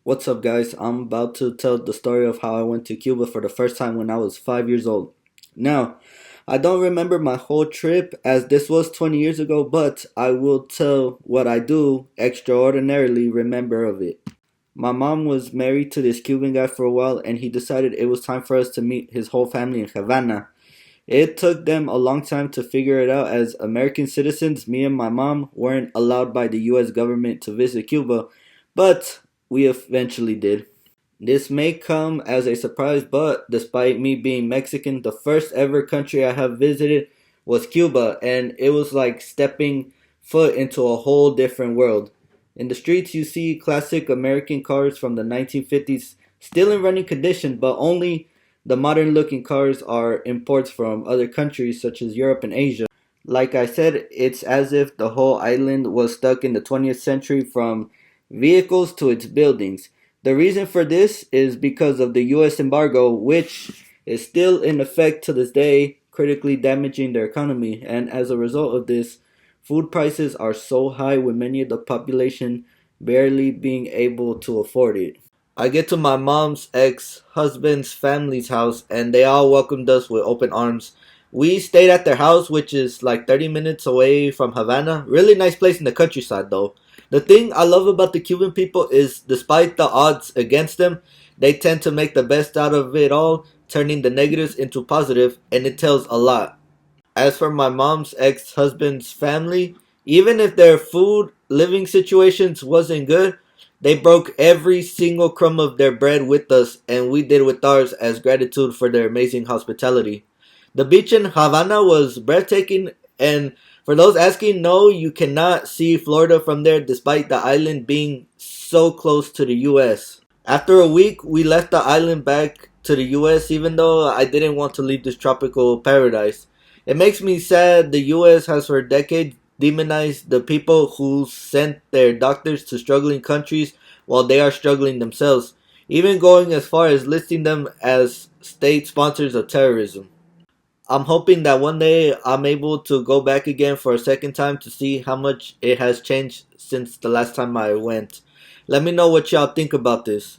What's up, guys? I'm about to tell the story of how I went to Cuba for the first time when I was 5 years old. Now, I don't remember my whole trip as this was 20 years ago, but I will tell what I do extraordinarily remember of it. My mom was married to this Cuban guy for a while, and he decided it was time for us to meet his whole family in Havana. It took them a long time to figure it out as American citizens, me and my mom weren't allowed by the US government to visit Cuba, but we eventually did. This may come as a surprise, but despite me being Mexican, the first ever country I have visited was Cuba, and it was like stepping foot into a whole different world. In the streets, you see classic American cars from the 1950s still in running condition, but only the modern looking cars are imports from other countries such as Europe and Asia. Like I said, it's as if the whole island was stuck in the 20th century from vehicles to its buildings. The reason for this is because of the US embargo, which is still in effect to this day, critically damaging their economy. And as a result of this, food prices are so high with many of the population barely being able to afford it. I get to my mom's ex-husband's family's house and they all welcomed us with open arms. We stayed at their house, which is like 30 minutes away from Havana. Really nice place in the countryside though. The thing I love about the Cuban people is despite the odds against them, they tend to make the best out of it all, turning the negatives into positive, and it tells a lot. As for my mom's ex-husband's family, even if their food living situations wasn't good, they broke every single crumb of their bread with us and we did with ours as gratitude for their amazing hospitality. The beach in Havana was breathtaking, and for those asking, no, you cannot see Florida from there despite the island being so close to the US. After a week, we left the island back to the US even though I didn't want to leave this tropical paradise. It makes me sad the US has for decades demonized the people who sent their doctors to struggling countries while they are struggling themselves, even going as far as listing them as state sponsors of terrorism. I'm hoping that one day I'm able to go back again for a second time to see how much it has changed since the last time I went. Let me know what y'all think about this.